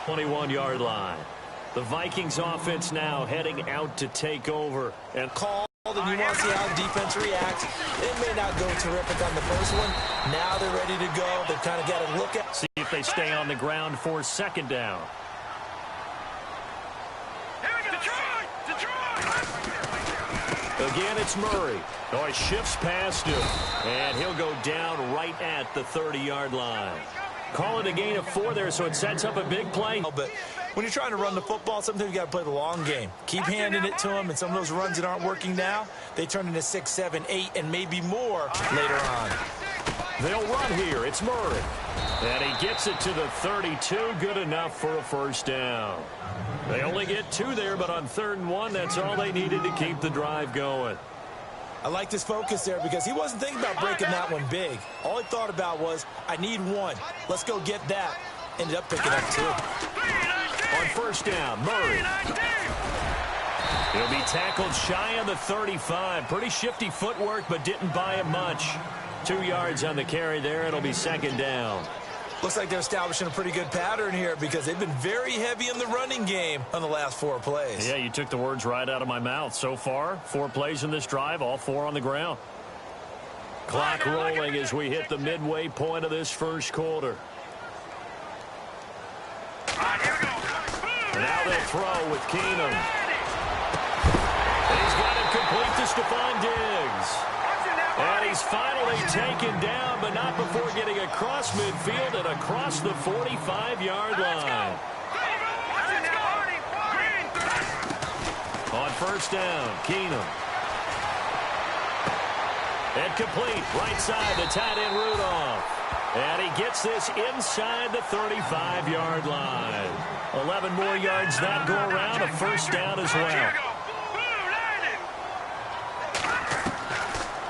21-yard line. The Vikings offense now heading out to take over. And call, and you want to see how the defense reacts. It may not go terrific on the first one. Now they're ready to go. They've kind of got to look at. See if they stay on the ground for second down. Again, it's Murray. Oh, he shifts past him. And he'll go down right at the 30-yard line. Call it a gain of 4 there, so it sets up a big play. But when you're trying to run the football, sometimes you got to play the long game. Keep handing it to them, and some of those runs that aren't working now, they turn into 6, 7, 8, and maybe more later on. They'll run here. It's Murray. And he gets it to the 32. Good enough for a first down. They only get 2 there, but on 3rd and 1, that's all they needed to keep the drive going. I like his focus there because he wasn't thinking about breaking that one big. All he thought about was, I need 1. Let's go get that. Ended up picking up 2. On first down, Murray. He'll be tackled shy of the 35. Pretty shifty footwork, but didn't buy him much. 2 yards on the carry there. It'll be second down. Looks like they're establishing a pretty good pattern here because they've been very heavy in the running game on the last 4 plays. Yeah, you took the words right out of my mouth. So far, 4 plays in this drive, all 4 on the ground. Clock rolling as we hit the midway point of this first quarter. Now they'll throw with Keenum. And he's got it complete to Stephon Diggs. And he's finally taken down, but not before getting across midfield and across the 45-yard line. On first down, Keenum. And complete, right side to tight end Rudolph. And he gets this inside the 35-yard line. 11 more yards that go around, a first down as well.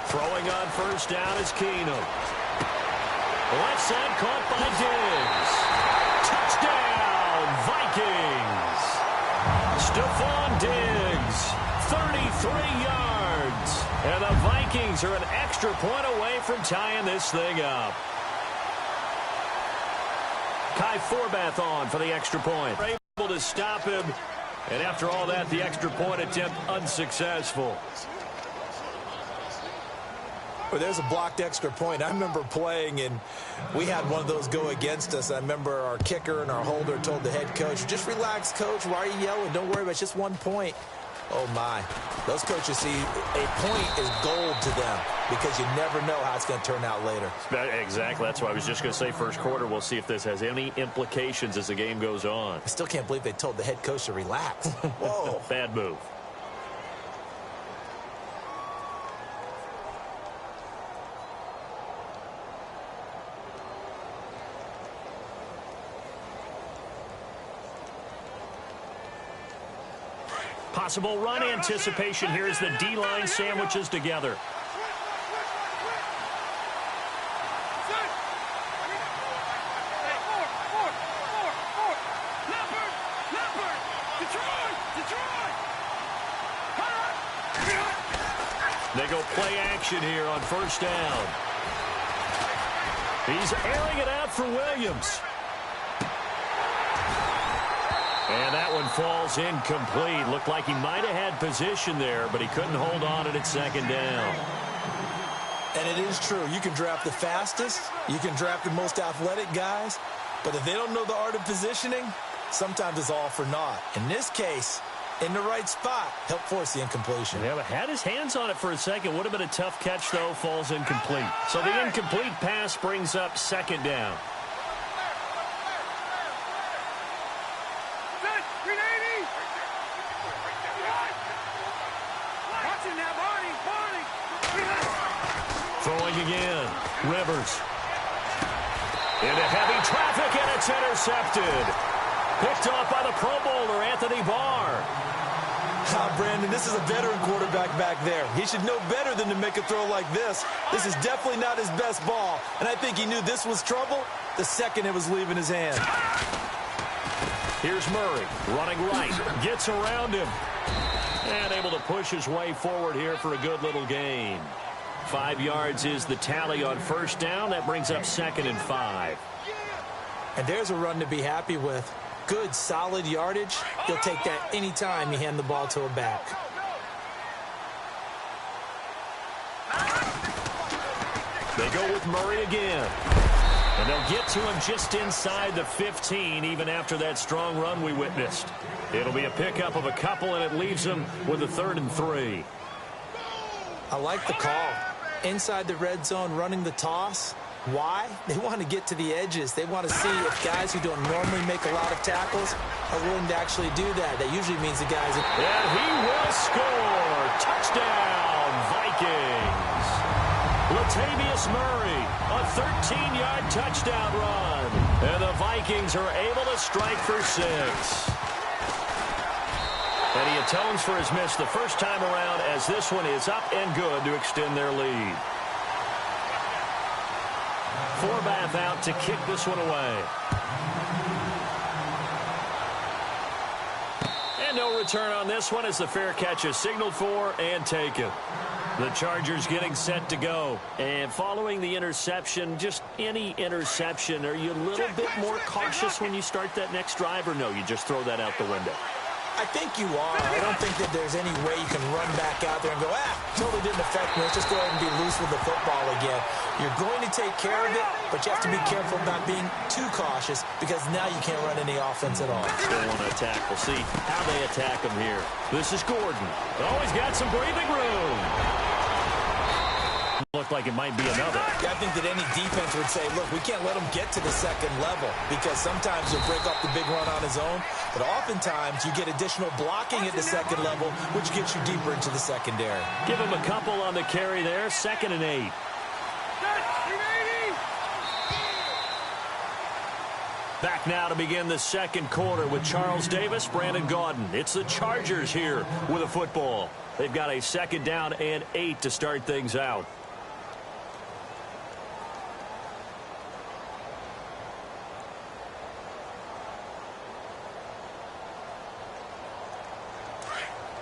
Throwing on first down is Keenum. Left side caught by Diggs. Touchdown, Vikings. Stephon Diggs, 33 yards. And the Vikings are an extra point away from tying this thing up. Kai Forbath on for the extra point. Able to stop him. And after all that, the extra point attempt unsuccessful. Well, there's a blocked extra point. I remember playing, and we had one of those go against us. I remember our kicker and our holder told the head coach, just relax, coach. Why are you yelling? Don't worry about it. It's just 1 point. Oh, my. Those coaches see a point is gold to them because you never know how it's going to turn out later. Exactly. That's why I was just going to say first quarter. We'll see if this has any implications as the game goes on. I still can't believe they told the head coach to relax. Whoa. Bad move. Possible run anticipation here as the D-line sandwiches together. They go play action here on first down. He's airing it out for Williams. And that one falls incomplete. Looked like he might have had position there, but he couldn't hold on at second down. And it is true. You can draft the fastest. You can draft the most athletic guys. But if they don't know the art of positioning, sometimes it's all for naught. In this case, in the right spot, helped force the incompletion. Yeah, but had his hands on it for a second. Would have been a tough catch, though. Falls incomplete. So the incomplete pass brings up second down. Throwing again. Rivers. Into heavy traffic, and it's intercepted. Picked off by the Pro Bowler, Anthony Barr. Brandon, this is a veteran quarterback back there. He should know better than to make a throw like this. This is definitely not his best ball, and I think he knew this was trouble the second it was leaving his hand. Here's Murray, running right, gets around him, and able to push his way forward here for a good little gain. 5 yards is the tally on first down. That brings up 2nd and 5. And there's a run to be happy with. good, solid yardage, you'll take that anytime you hand the ball to a back. They go with Murray again. And they'll get to him just inside the 15, even after that strong run we witnessed. It'll be a pickup of a couple, and it leaves them with a 3rd and 3. I like the call. Inside the red zone, running the toss. Why? They want to get to the edges. They want to see if guys who don't normally make a lot of tackles are willing to actually do that. That usually means the guys... And he will score! Touchdown, Vikings! Latavius Murray, a 13-yard touchdown run. And the Vikings are able to strike for 6. And he atones for his miss the first time around, as this one is up and good to extend their lead. Forbath out to kick this one away. And no return on this one as the fair catch is signaled for and taken. The Chargers getting set to go. And following the interception, just any interception, are you a little bit more cautious when you start that next drive, or no, you just throw that out the window? I think you are. I don't think that there's any way you can run back out there and go, totally didn't affect me. Let's just go ahead and be loose with the football again. You're going to take care of it, but you have to be careful about being too cautious, because now you can't run any offense at all. Still want to attack. We'll see how they attack him here. This is Gordon. Oh, he's got some breathing room. Looked like it might be another. Yeah, I think that any defense would say, look, we can't let him get to the second level, because sometimes he'll break up the big run on his own, but oftentimes you get additional blocking at the second level, which gets you deeper into the secondary. Give him a couple on the carry there. 2nd and 8. Back now to begin the second quarter with Charles Davis, Brandon Gaudin. It's the Chargers here with a football. They've got a 2nd down and 8 to start things out.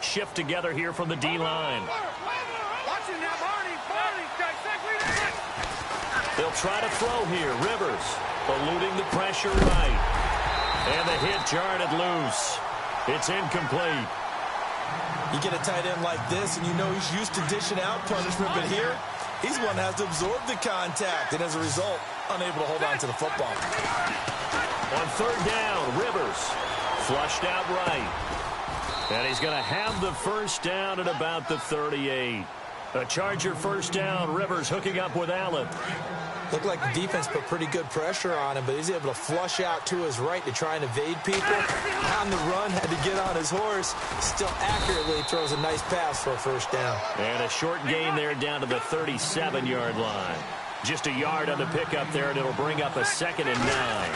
Shift together here from the D-line. They'll try to throw here. Rivers eluding the pressure right. And the hit jarred it loose. It's incomplete. You get a tight end like this, and you know he's used to dishing out punishment, but here, he's one that has to absorb the contact, and as a result, unable to hold on to the football. On 3rd down, Rivers flushed out right. And he's going to have the first down at about the 38. A Charger first down. Rivers hooking up with Allen. Looked like the defense put pretty good pressure on him, but he's able to flush out to his right to try and evade people. On the run, had to get on his horse. Still accurately throws a nice pass for a first down. And a short gain there down to the 37-yard line. Just a yard on the pickup there, and it'll bring up a 2nd and 9.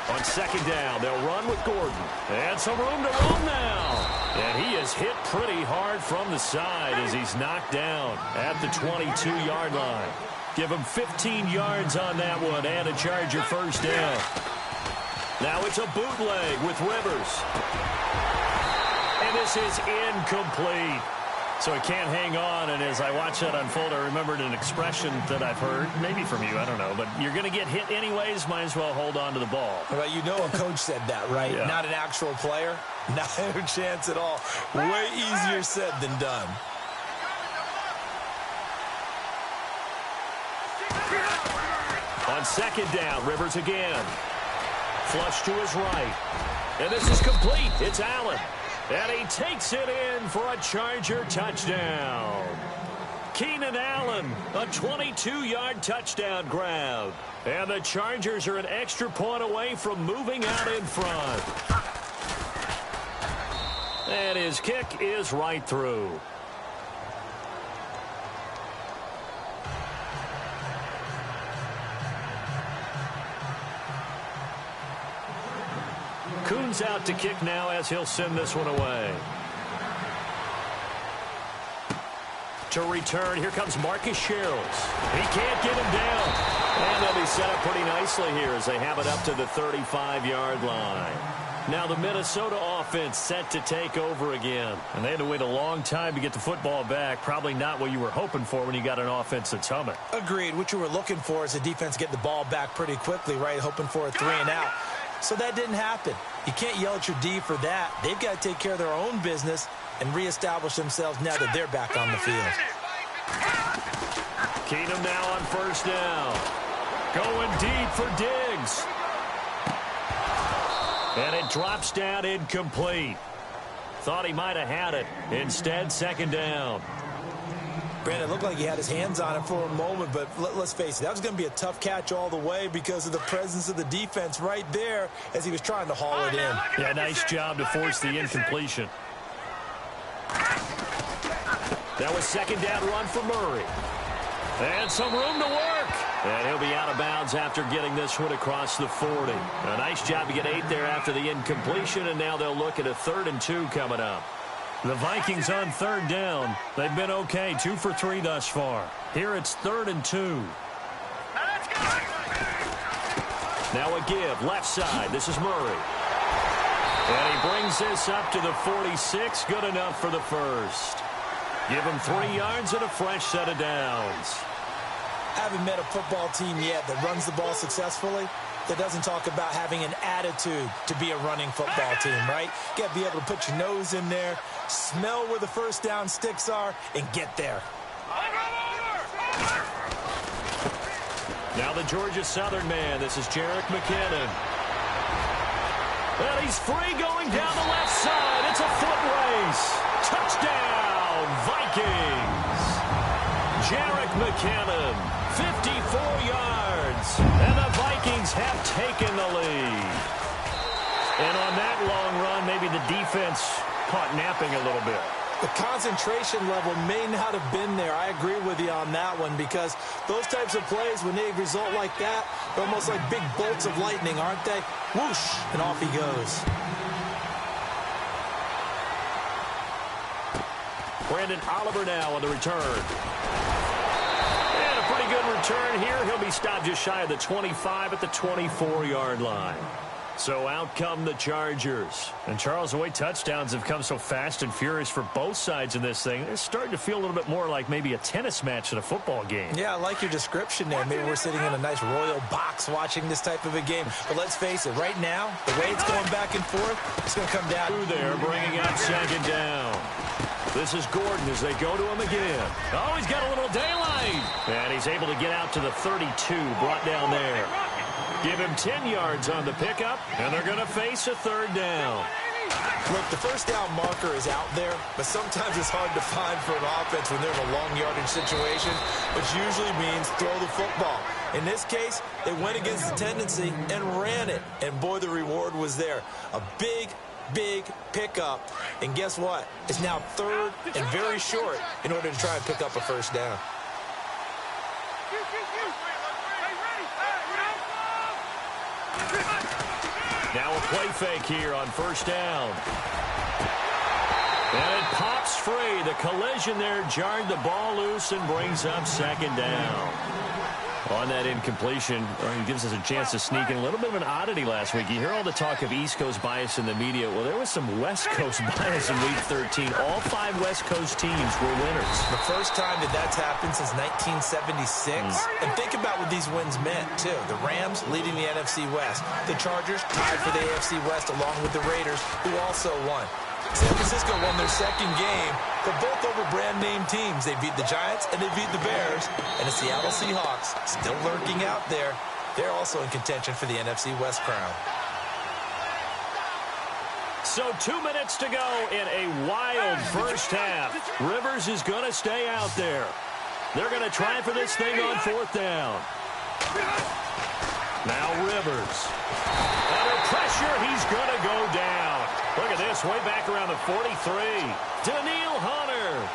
On 2nd down, they'll run with Gordon. And some room to roam now. And he is hit pretty hard from the side as he's knocked down at the 22-yard line. Give him 15 yards on that one and a Charger first down. Now it's a bootleg with Rivers. And this is incomplete. So he can't hang on, and as I watch that unfold, I remembered an expression that I've heard, maybe from you, I don't know, but you're going to get hit anyways, might as well hold on to the ball. Well, you know a coach said that, right? Yeah. Not an actual player. Not a chance at all. Way easier said than done. On 2nd down, Rivers again. Flush to his right. And this is complete. It's Allen. And he takes it in for a Charger touchdown. Keenan Allen, a 22-yard touchdown grab. And the Chargers are an extra point away from moving out in front. And his kick is right through. Coons out to kick now as he'll send this one away. To return, here comes Marcus Sherrills. He can't get him down. And they'll be set up pretty nicely here as they have it up to the 35-yard line. Now the Minnesota offense set to take over again. And they had to wait a long time to get the football back. Probably not what you were hoping for when you got an offense that's humming. Agreed. What you were looking for is the defense get the ball back pretty quickly, right? Hoping for a 3 and out. So that didn't happen. You can't yell at your D for that. They've got to take care of their own business and reestablish themselves now that they're back on the field. Keenum now on first down. Going deep for Diggs. And it drops down incomplete. Thought he might have had it. Instead, second down. Brandon, it looked like he had his hands on it for a moment, but let's face it, that was going to be a tough catch all the way because of the presence of the defense right there as he was trying to haul it in. Yeah, nice job to force the incompletion. That was second down run for Murray. And some room to work. And he'll be out of bounds after getting this one across the 40. A nice job to get 8 there after the incompletion, and now they'll look at a 3rd and 2 coming up. The Vikings on third down. They've been okay, 2 for 3 thus far. Here it's 3rd and 2. Now a give, left side. This is Murray. And he brings this up to the 46. Good enough for the first. Give him 3 yards and a fresh set of downs. I haven't met a football team yet that runs the ball successfully that doesn't talk about having an attitude to be a running football team, right? You got to be able to put your nose in there, smell where the first down sticks are, and get there. Now the Georgia Southern man. This is Jerick McKinnon. And he's free going down the left side. It's a foot race. Touchdown, Vikings. Jerick McKinnon, 54 yards. And the Vikings have taken the lead. And on that long run, maybe the defense caught napping a little bit. The concentration level may not have been there. I agree with you on that one because those types of plays, when they result like that, they're almost like big bolts of lightning, aren't they? Whoosh, and off he goes. Brandon Oliver now on the return. And a pretty good return here. He'll be stopped just shy of the 25 at the 24-yard line. So out come the Chargers. And Charles, the way touchdowns have come so fast and furious for both sides in this thing, it's starting to feel a little bit more like maybe a tennis match than a football game. Yeah, I like your description there. Maybe we're sitting in a nice royal box watching this type of a game. But let's face it, right now, the way it's going back and forth, it's going to come down. Through there, bringing up second down. This is Gordon as they go to him again. Oh, he's got a little daylight. And he's able to get out to the 32, brought down there. Give him 10 yards on the pickup, and they're going to face a third down. Look, the first down marker is out there, but sometimes it's hard to find for an offense when they're in a long yardage situation, which usually means throw the football. In this case, they went against the tendency and ran it, and boy, the reward was there. A big pickup, and guess what? It's now 3rd and very short in order to try and pick up a first down. Now a play fake here on first down. And it pops free. The collision there jarred the ball loose and brings up second down. On that incompletion, it gives us a chance to sneak in a little bit of an oddity last week. You hear all the talk of East Coast bias in the media. Well, there was some West Coast bias in Week 13. All 5 West Coast teams were winners. The first time that that's happened since 1976. And think about what these wins meant, too. The Rams leading the NFC West. The Chargers tied for the AFC West along with the Raiders, who also won. San Francisco won their second game, but both over brand-name teams. They beat the Giants and they beat the Bears. And the Seattle Seahawks, still lurking out there, they're also in contention for the NFC West crown. So 2 minutes to go in a wild first half. Rivers is going to stay out there. They're going to try for this thing on 4th down. Now Rivers. Under pressure, he's going to go down. Look at this, way back around the 43. Daniil Hunter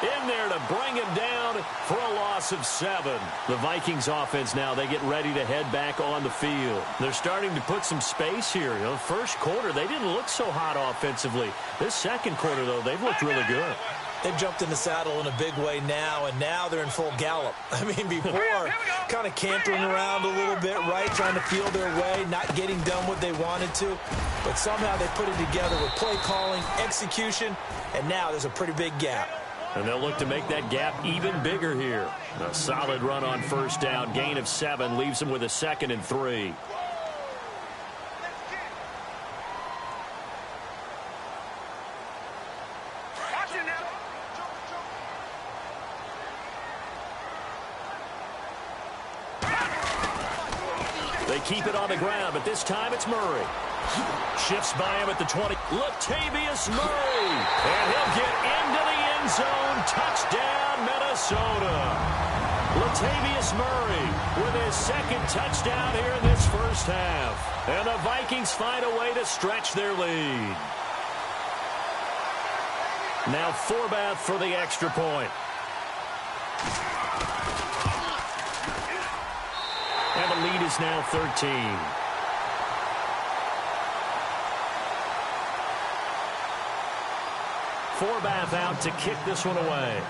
in there to bring him down for a loss of 7. The Vikings offense now, they get ready to head back on the field. They're starting to put some space here. You know, first quarter, they didn't look so hot offensively. This second quarter, though, they've looked really good. They've jumped in the saddle in a big way now, and now they're in full gallop. I mean, before, kind of cantering around a little bit, right, trying to feel their way, not getting done what they wanted to. But somehow they put it together with play calling, execution, and now there's a pretty big gap. And they'll look to make that gap even bigger here. A solid run on first down, gain of 7, leaves them with a 2nd and 3. They keep it on the ground, but this time it's Murray. Shifts by him at the 20. Latavius Murray. And he'll get into the end zone. Touchdown, Minnesota. Latavius Murray with his second touchdown here in this first half. And the Vikings find a way to stretch their lead. Now Forbath for the extra point. And the lead is now 13. Forbath out to kick this one away.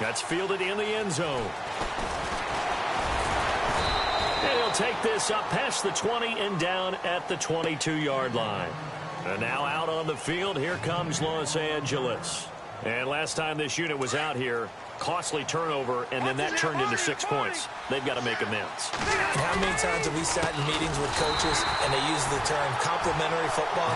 That's fielded in the end zone. And he'll take this up past the 20 and down at the 22-yard line. And now out on the field, here comes Los Angeles. And last time this unit was out here, costly turnover, and then that turned into 6 points. They've got to make amends. And how many times have we sat in meetings with coaches and they use the term complementary football?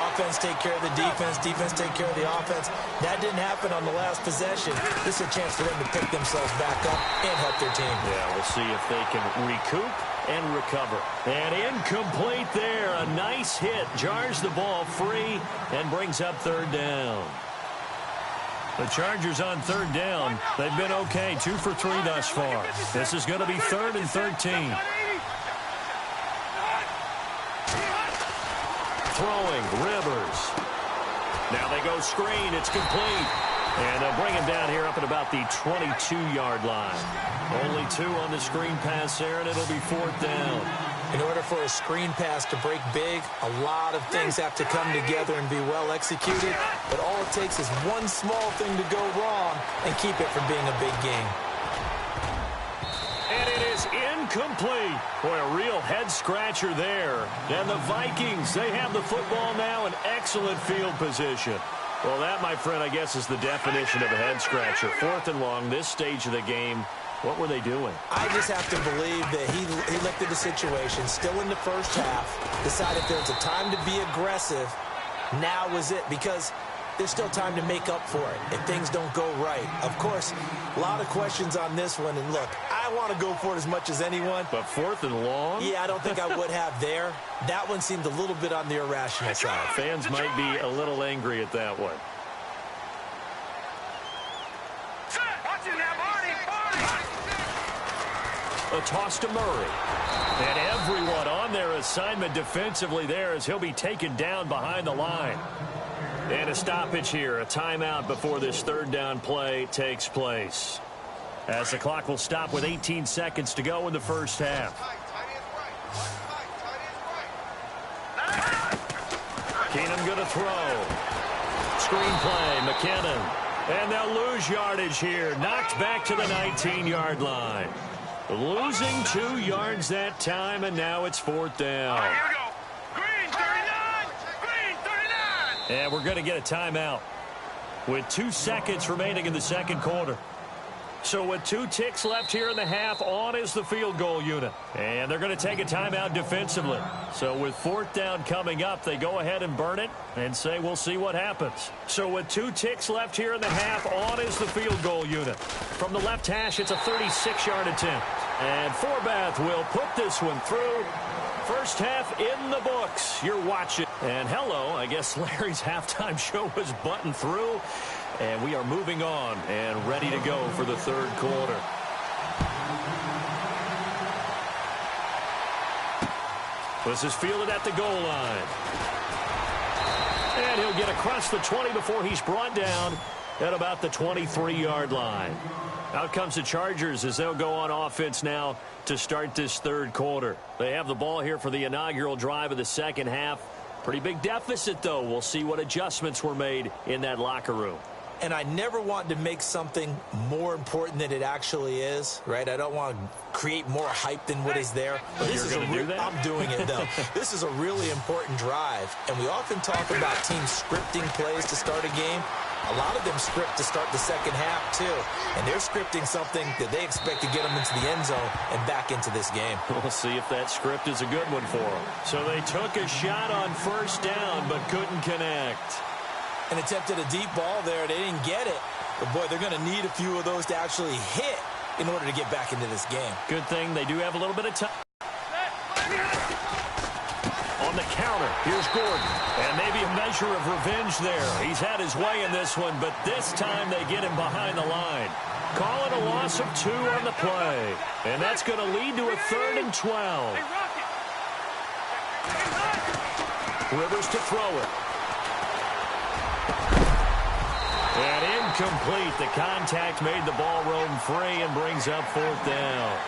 Offense take care of the defense, defense take care of the offense. That didn't happen on the last possession. This is a chance for them to pick themselves back up and help their team. Yeah, we'll see if they can recoup and recover. And incomplete there. A nice hit. Jars the ball free and brings up third down. The Chargers on third down. They've been okay. 2 for 3 thus far. This is going to be 3rd and 13. Throwing, Rivers. Now they go screen. It's complete. And they'll bring him down here up at about the 22-yard line. Only 2 on the screen pass there, and it'll be 4th down. In order for a screen pass to break big, a lot of things have to come together and be well executed. But all it takes is one small thing to go wrong and keep it from being a big game. And it is incomplete. Boy, a real head-scratcher there. And the Vikings, they have the football now in excellent field position. Well, that, my friend, I guess is the definition of a head-scratcher. 4th and long, this stage of the game. What were they doing? I just have to believe that he looked at the situation, still in the first half, decided there's a time to be aggressive. Now was it, because there's still time to make up for it if things don't go right. Of course, a lot of questions on this one, and look, I want to go for it as much as anyone. But 4th and long? Yeah, I don't think I would have there. That one seemed a little bit on the irrational side. Fans might be a little angry at that one. A toss to Murray. And everyone on their assignment defensively there as he'll be taken down behind the line. And a stoppage here, a timeout before this third down play takes place. As the clock will stop with 18 seconds to go in the first half. Keenum going to throw. Screen play, McKinnon. And they'll lose yardage here. Knocked back to the 19-yard line. Losing 2 yards that time, and now it's 4th down. Here we go. Green 39. Green 39. And we're going to get a timeout with 2 seconds remaining in the second quarter. So with 2 ticks left here in the half, on is the field goal unit. And they're going to take a timeout defensively. So with 4th down coming up, they go ahead and burn it and say we'll see what happens. So with 2 ticks left here in the half, on is the field goal unit. From the left hash, it's a 36-yard attempt. And Forbath will put this one through. First half in the books. You're watching. And hello, I guess Larry's halftime show was buttoned through. And we are moving on and ready to go for the third quarter. This is fielded at the goal line. And he'll get across the 20 before he's brought down at about the 23-yard line. Out comes the Chargers as they'll go on offense now to start this third quarter. They have the ball here for the inaugural drive of the second half. Pretty big deficit, though. We'll see what adjustments were made in that locker room. And I never want to make something more important than it actually is, right? I don't want to create more hype than what is there. But this is I'm doing it, though. This is a really important drive. And we often talk about teams scripting plays to start a game. A lot of them script to start the second half, too. And they're scripting something that they expect to get them into the end zone and back into this game. We'll see if that script is a good one for them. So they took a shot on first down but couldn't connect. And attempted a deep ball there. They didn't get it. But, boy, they're going to need a few of those to actually hit in order to get back into this game. Good thing they do have a little bit of time. On the counter, here's Gordon. And maybe a measure of revenge there. He's had his way in this one, but this time they get him behind the line. Calling a loss of 2 on the play. And that's going to lead to a 3rd and 12. Rivers to throw it. And incomplete. The contact made the ball roam free and brings up 4th down.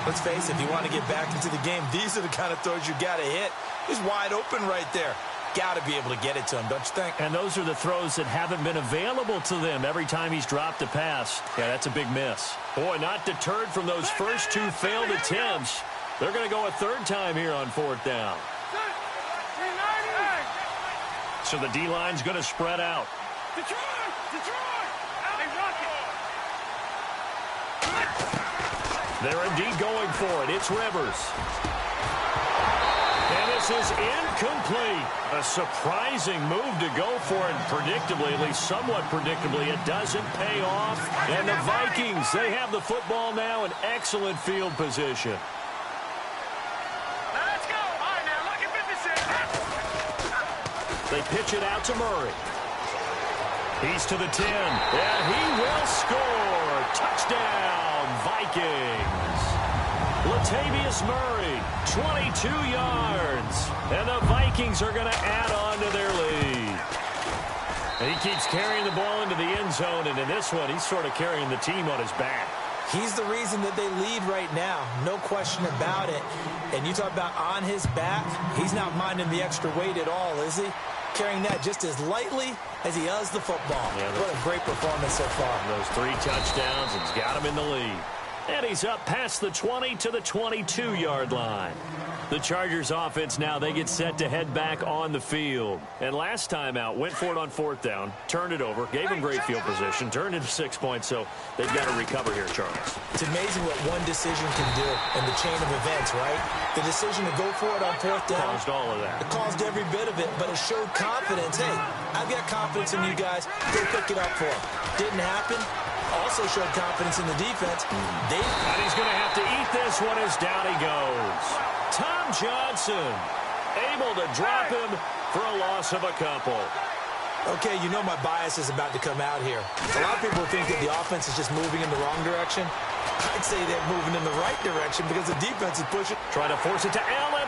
Let's face it, if you want to get back into the game, these are the kind of throws you got to hit. He's wide open right there. Got to be able to get it to him, don't you think? And those are the throws that haven't been available to them every time he's dropped a pass. Yeah, that's a big miss. Boy, not deterred from those first 2 failed attempts. They're going to go a 3rd time here on 4th down. So the D-line's going to spread out. They're indeed going for it. It's Rivers. And this is incomplete. A surprising move to go for it. Predictably, at least somewhat predictably, it doesn't pay off. And the Vikings, they have the football now in excellent field position. Let's go. All right, now look at 56. They pitch it out to Murray. He's to the 10. And he will score. Touchdown, Vikings. Latavius Murray, 22 yards. And the Vikings are going to add on to their lead. And he keeps carrying the ball into the end zone. And in this one, he's sort of carrying the team on his back. He's the reason that they lead right now. No question about it. And you talk about on his back, he's not minding the extra weight at all, is he? Carrying that just as lightly as he does the football. Yeah, what a great performance so far. Those 3 touchdowns, it's got him in the lead. And he's up past the 20 to the 22-yard line. The Chargers offense now, they get set to head back on the field. And last time out, went for it on 4th down, turned it over, gave him great field position, turned into 6 points, so they've got to recover here, Charles. It's amazing what one decision can do in the chain of events, right? The decision to go for it on 4th down. Caused all of that. It caused every bit of it, but it showed confidence. Hey, I've got confidence in you guys. Go pick it up for him. Didn't happen. Also showed confidence in the defense. And he's going to have to eat this one as down he goes. Tom Johnson able to drop him for a loss of a couple. Okay, you know my bias is about to come out here. A lot of people think that the offense is just moving in the wrong direction. I'd say they're moving in the right direction because the defense is pushing. Trying to force it to Allen.